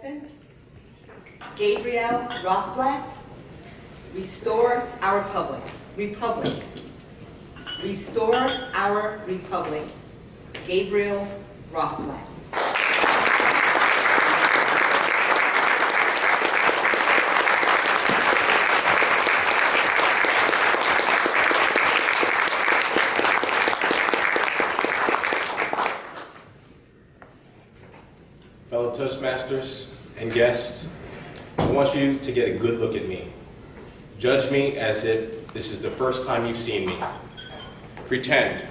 Preston. Gabriel Rothblatt. Restore our republic. Restore our republic. Gabriel Rothblatt. Fellow Toastmasters and guests, I want you to get a good look at me. Judge me as if this is the first time you've seen me. Pretend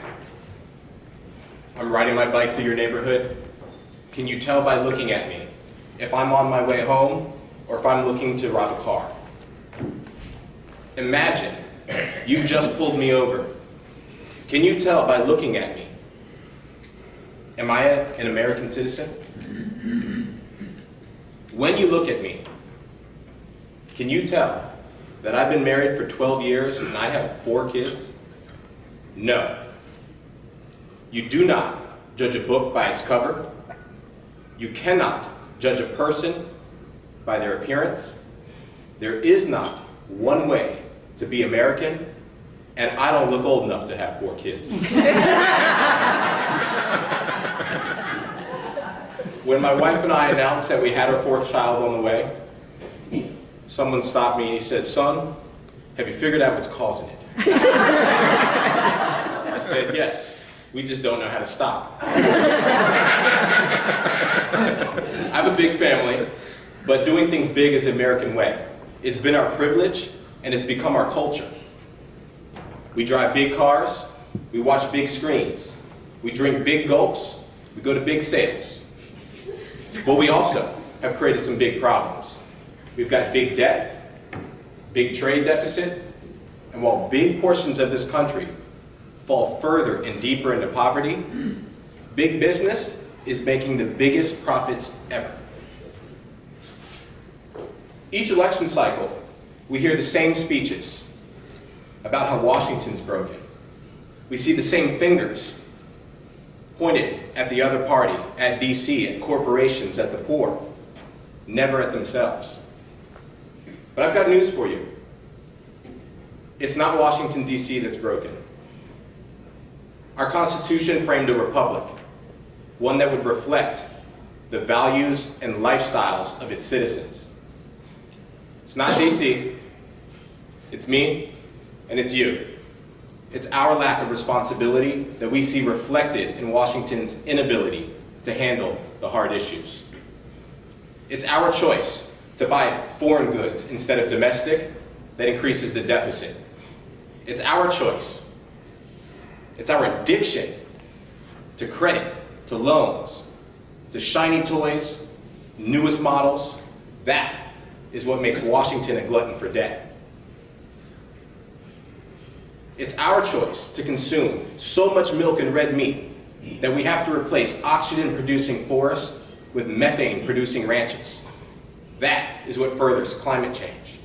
I'm riding my bike through your neighborhood. Can you tell by looking at me if I'm on my way home or if I'm looking to rob a car? Imagine you've just pulled me over. Can you tell by looking at me? Am I an American citizen? When you look at me, can you tell that I've been married for 12 years and I have 4 kids? No. You do not judge a book by its cover. You cannot judge a person by their appearance. There is not one way to be American, and I don't look old enough to have 4 kids. When my wife and I announced that we had our 4th child on the way, someone stopped me and he said, "Son, have you figured out what's causing it?" I said, "Yes, we just don't know how to stop." I have a big family, but doing things big is the American way. It's been our privilege and it's become our culture. We drive big cars, we watch big screens, we drink big gulps, we go to big sales. But we also have created some big problems. We've got big debt, big trade deficit, and while big portions of this country fall further and deeper into poverty, big business is making the biggest profits ever. Each election cycle, we hear the same speeches about how Washington's broken. We see the same fingers pointed at the other party, at DC, at corporations, at the poor, never at themselves. But I've got news for you. It's not Washington, DC that's broken. Our Constitution framed a republic, one that would reflect the values and lifestyles of its citizens. It's not DC, it's me, and it's you. It's our lack of responsibility that we see reflected in Washington's inability to handle the hard issues. It's our choice to buy foreign goods instead of domestic that increases the deficit. It's our choice. It's our addiction to credit, to loans, to shiny toys, newest models. That is what makes Washington a glutton for debt. It's our choice to consume so much milk and red meat that we have to replace oxygen-producing forests with methane-producing ranches. That is what furthers climate change.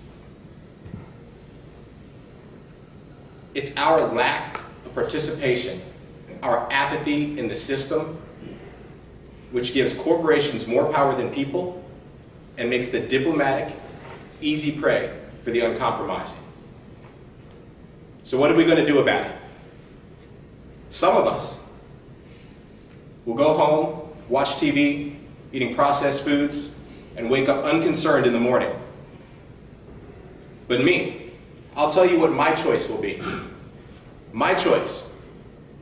It's our lack of participation, our apathy in the system, which gives corporations more power than people and makes the diplomatic easy prey for the uncompromising. So what are we going to do about it? Some of us will go home, watch TV, eating processed foods, and wake up unconcerned in the morning. But me, I'll tell you what my choice will be. My choice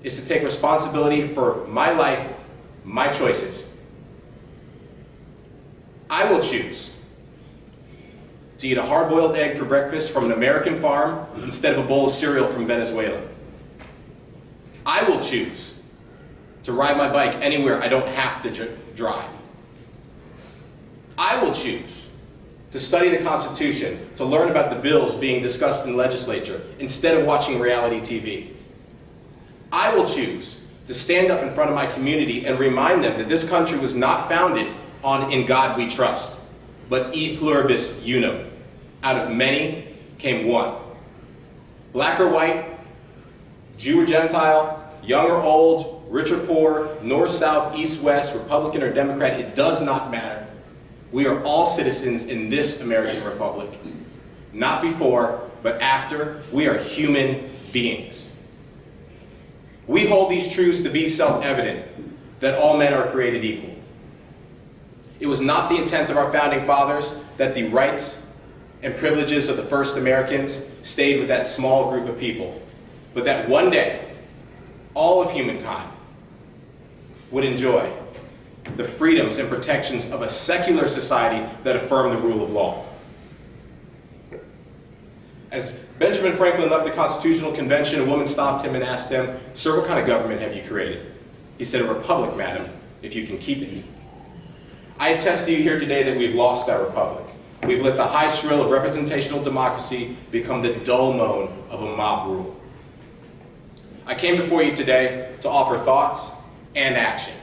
is to take responsibility for my life, my choices. I will choose to eat a hard-boiled egg for breakfast from an American farm instead of a bowl of cereal from Venezuela. I will choose to ride my bike anywhere I don't have to drive. I will choose to study the Constitution, to learn about the bills being discussed in the legislature instead of watching reality TV. I will choose to stand up in front of my community and remind them that this country was not founded on "in God we trust," but "e pluribus unum." Out of many came one. Black or white, Jew or Gentile, young or old, rich or poor, north, south, east, west, Republican or Democrat, it does not matter. We are all citizens in this American Republic. Not before, but after. We are human beings. We hold these truths to be self-evident, that all men are created equal. It was not the intent of our founding fathers that the rights and privileges of the first Americans stayed with that small group of people, but that one day, all of humankind would enjoy the freedoms and protections of a secular society that affirm the rule of law. As Benjamin Franklin left the Constitutional Convention, a woman stopped him and asked him, "Sir, what kind of government have you created?" He said, "A republic, madam, if you can keep it." I attest to you here today that we've lost our republic. We've let the high shrill of representational democracy become the dull moan of a mob rule. I came before you today to offer thoughts and action.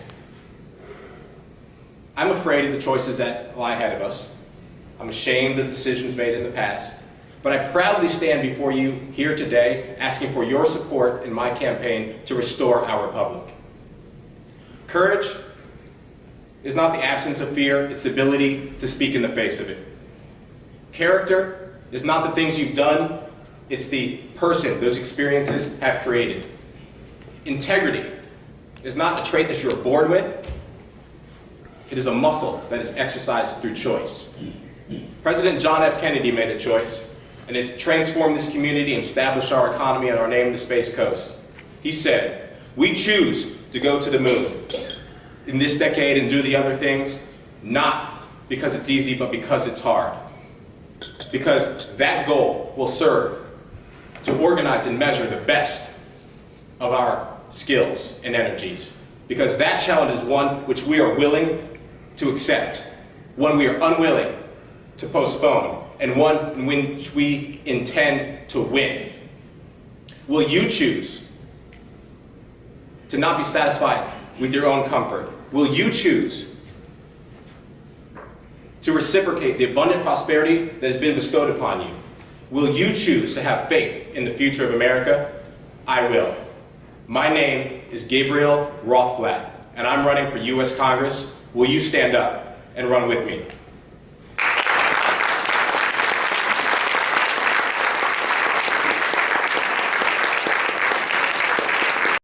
I'm afraid of the choices that lie ahead of us. I'm ashamed of decisions made in the past. But I proudly stand before you here today asking for your support in my campaign to restore our republic. Courage is not the absence of fear, it's the ability to speak in the face of it. Character is not the things you've done, it's the person those experiences have created. Integrity is not a trait that you're born with, it is a muscle that is exercised through choice. President John F. Kennedy made a choice, and it transformed this community and established our economy and our name, the Space Coast. He said, "We choose to go to the moon in this decade and do the other things, not because it's easy, but because it's hard. Because that goal will serve to organize and measure the best of our skills and energies. Because that challenge is one which we are willing to accept, one we are unwilling to postpone, and one in which we intend to win. Will you choose to not be satisfied with your own comfort? Will you choose to reciprocate the abundant prosperity that has been bestowed upon you? Will you choose to have faith in the future of America? I will. My name is Gabriel Rothblatt, and I'm running for US Congress. Will you stand up and run with me?